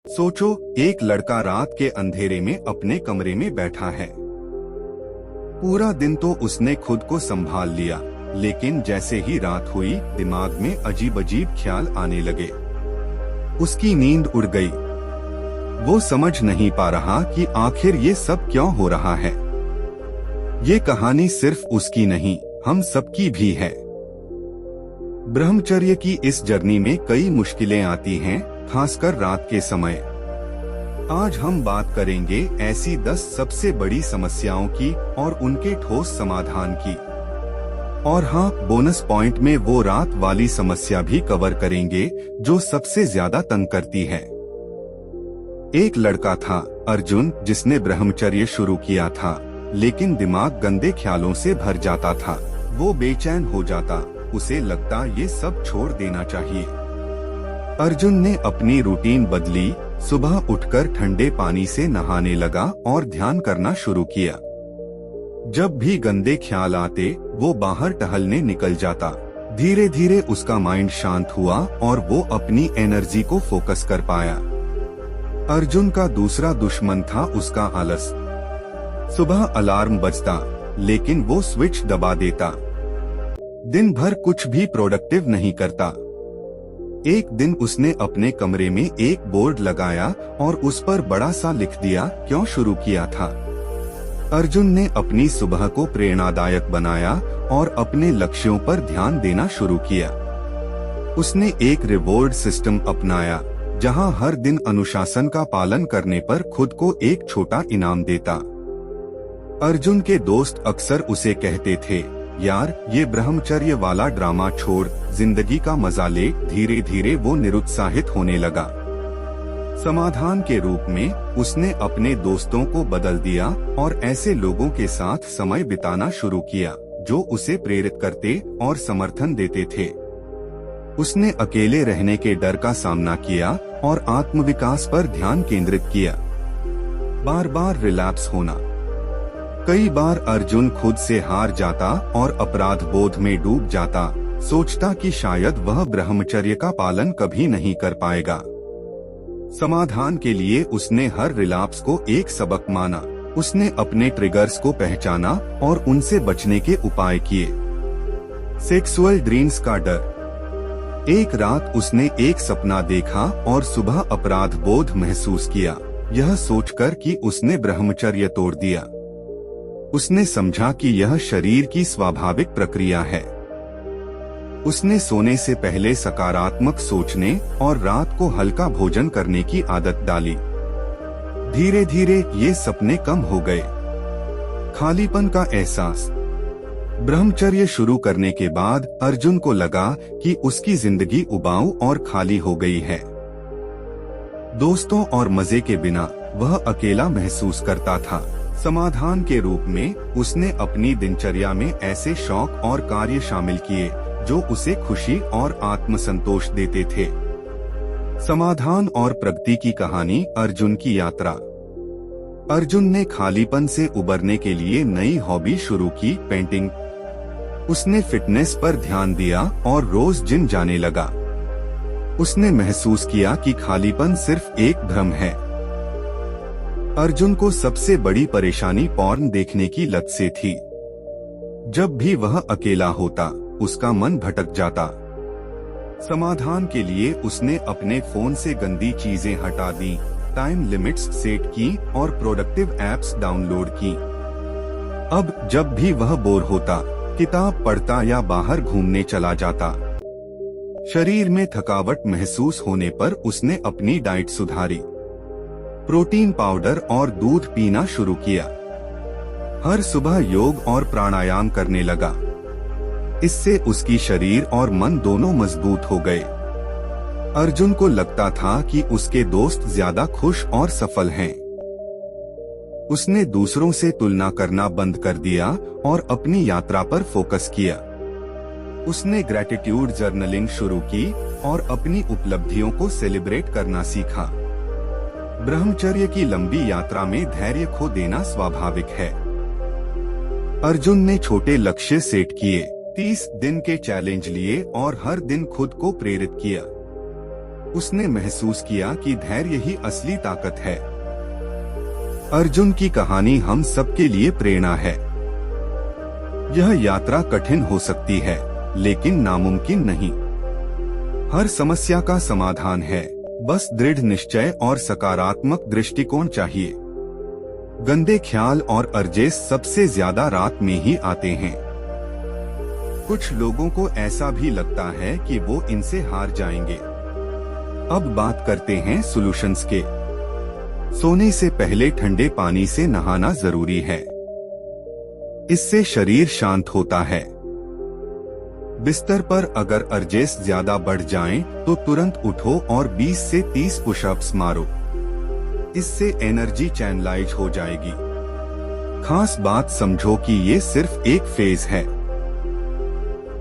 सोचो, एक लड़का रात के अंधेरे में अपने कमरे में बैठा है। पूरा दिन तो उसने खुद को संभाल लिया, लेकिन जैसे ही रात हुई दिमाग में अजीब अजीब ख्याल आने लगे। उसकी नींद उड़ गई। वो समझ नहीं पा रहा कि आखिर ये सब क्यों हो रहा है। ये कहानी सिर्फ उसकी नहीं, हम सबकी भी है। ब्रह्मचर्य की इस जर्नी में कई मुश्किलें आती हैं, खासकर रात के समय। आज हम बात करेंगे ऐसी 10 सबसे बड़ी समस्याओं की और उनके ठोस समाधान की। और हाँ, बोनस पॉइंट में वो रात वाली समस्या भी कवर करेंगे जो सबसे ज्यादा तंग करती है। एक लड़का था, अर्जुन, जिसने ब्रह्मचर्य शुरू किया था, लेकिन दिमाग गंदे ख्यालों से भर जाता था। वो बेचैन हो जाता, उसे लगता ये सब छोड़ देना चाहिए। अर्जुन ने अपनी रूटीन बदली, सुबह उठकर ठंडे पानी से नहाने लगा और ध्यान करना शुरू किया। जब भी गंदे ख्याल आते, वो बाहर टहलने निकल जाता। धीरे धीरे उसका माइंड शांत हुआ और वो अपनी एनर्जी को फोकस कर पाया। अर्जुन का दूसरा दुश्मन था उसका आलस। सुबह अलार्म बजता, लेकिन वो स्विच दबा देता। दिन भर कुछ भी प्रोडक्टिव नहीं करता। एक दिन उसने अपने कमरे में एक बोर्ड लगाया और उस पर बड़ा सा लिख दिया, क्यों शुरू किया था। अर्जुन ने अपनी सुबह को प्रेरणादायक बनाया और अपने लक्ष्यों पर ध्यान देना शुरू किया। उसने एक रिवॉर्ड सिस्टम अपनाया, जहां हर दिन अनुशासन का पालन करने पर खुद को एक छोटा इनाम देता। अर्जुन के दोस्त अक्सर उसे कहते थे, यार, ये ब्रह्मचर्य वाला ड्रामा छोड़, जिंदगी का मजा ले। धीरे धीरे वो निरुत्साहित होने लगा। समाधान के रूप में उसने अपने दोस्तों को बदल दिया और ऐसे लोगों के साथ समय बिताना शुरू किया जो उसे प्रेरित करते और समर्थन देते थे। उसने अकेले रहने के डर का सामना किया और आत्मविकास पर ध्यान केंद्रित किया। बार बार रिलैप्स होना। कई बार अर्जुन खुद से हार जाता और अपराध बोध में डूब जाता, सोचता कि शायद वह ब्रह्मचर्य का पालन कभी नहीं कर पाएगा। समाधान के लिए उसने हर रिलैप्स को एक सबक माना। उसने अपने ट्रिगर्स को पहचाना और उनसे बचने के उपाय किए। सेक्सुअल ड्रीम्स का डर। एक रात उसने एक सपना देखा और सुबह अपराध बोध महसूस किया, यह सोचकर कि उसने ब्रह्मचर्य तोड़ दिया। उसने समझा कि यह शरीर की स्वाभाविक प्रक्रिया है। उसने सोने से पहले सकारात्मक सोचने और रात को हल्का भोजन करने की आदत डाली। धीरे धीरे ये सपने कम हो गए। खालीपन का एहसास। ब्रह्मचर्य शुरू करने के बाद अर्जुन को लगा कि उसकी जिंदगी उबाऊ और खाली हो गई है। दोस्तों और मजे के बिना वह अकेला महसूस करता था। समाधान के रूप में उसने अपनी दिनचर्या में ऐसे शौक और कार्य शामिल किए जो उसे खुशी और आत्मसंतोष देते थे। समाधान और प्रगति की कहानी। अर्जुन की यात्रा। अर्जुन ने खालीपन से उबरने के लिए नई हॉबी शुरू की, पेंटिंग। उसने फिटनेस पर ध्यान दिया और रोज जिम जाने लगा। उसने महसूस किया कि खालीपन सिर्फ एक भ्रम है। अर्जुन को सबसे बड़ी परेशानी पॉर्न देखने की लत से थी। जब भी वह अकेला होता, उसका मन भटक जाता। समाधान के लिए उसने अपने फोन से गंदी चीजें हटा दी, टाइम लिमिट्स सेट की और प्रोडक्टिव एप्स डाउनलोड की। अब जब भी वह बोर होता, किताब पढ़ता या बाहर घूमने चला जाता। शरीर में थकावट महसूस होने पर उसने अपनी डाइट सुधारी। प्रोटीन पाउडर और दूध पीना शुरू किया। हर सुबह योग और प्राणायाम करने लगा। इससे उसकी शरीर और मन दोनों मजबूत हो गए। अर्जुन को लगता था कि उसके दोस्त ज्यादा खुश और सफल हैं। उसने दूसरों से तुलना करना बंद कर दिया और अपनी यात्रा पर फोकस किया। उसने ग्रैटिट्यूड जर्नलिंग शुरू की और अपनी उपलब्धियों को सेलिब्रेट करना सीखा। ब्रह्मचर्य की लंबी यात्रा में धैर्य खो देना स्वाभाविक है। अर्जुन ने छोटे लक्ष्य सेट किए, 30 दिन के चैलेंज लिए और हर दिन खुद को प्रेरित किया। उसने महसूस किया कि धैर्य ही असली ताकत है। अर्जुन की कहानी हम सबके लिए प्रेरणा है। यह यात्रा कठिन हो सकती है, लेकिन नामुमकिन नहीं। हर समस्या का समाधान है, बस दृढ़ निश्चय और सकारात्मक दृष्टिकोण चाहिए। गंदे ख्याल और अर्जेस सबसे ज्यादा रात में ही आते हैं। कुछ लोगों को ऐसा भी लगता है कि वो इनसे हार जाएंगे। अब बात करते हैं सॉल्यूशंस के। सोने से पहले ठंडे पानी से नहाना जरूरी है। इससे शरीर शांत होता है। बिस्तर पर अगर अर्जेस ज्यादा बढ़ जाएं, तो तुरंत उठो और 20 से 30 पुशअप्स मारो। इससे एनर्जी चैनलाइज हो जाएगी। खास बात समझो कि ये सिर्फ एक फेज है।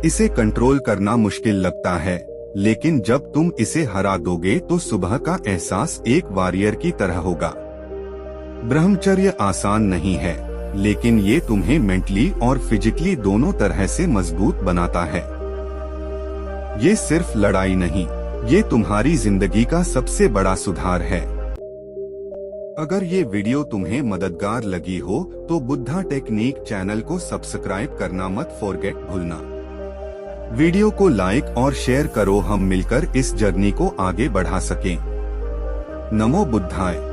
इसे कंट्रोल करना मुश्किल लगता है, लेकिन जब तुम इसे हरा दोगे तो सुबह का एहसास एक वॉरियर की तरह होगा। ब्रह्मचर्य आसान नहीं है, लेकिन ये तुम्हें मेंटली और फिजिकली दोनों तरह से मजबूत बनाता है। ये सिर्फ लड़ाई नहीं, ये तुम्हारी जिंदगी का सबसे बड़ा सुधार है। अगर ये वीडियो तुम्हें मददगार लगी हो तो बुद्धा टेक्निक चैनल को सब्सक्राइब करना मत भूलना। वीडियो को लाइक और शेयर करो, हम मिलकर इस जर्नी को आगे बढ़ा सकें। नमो बुद्धाय।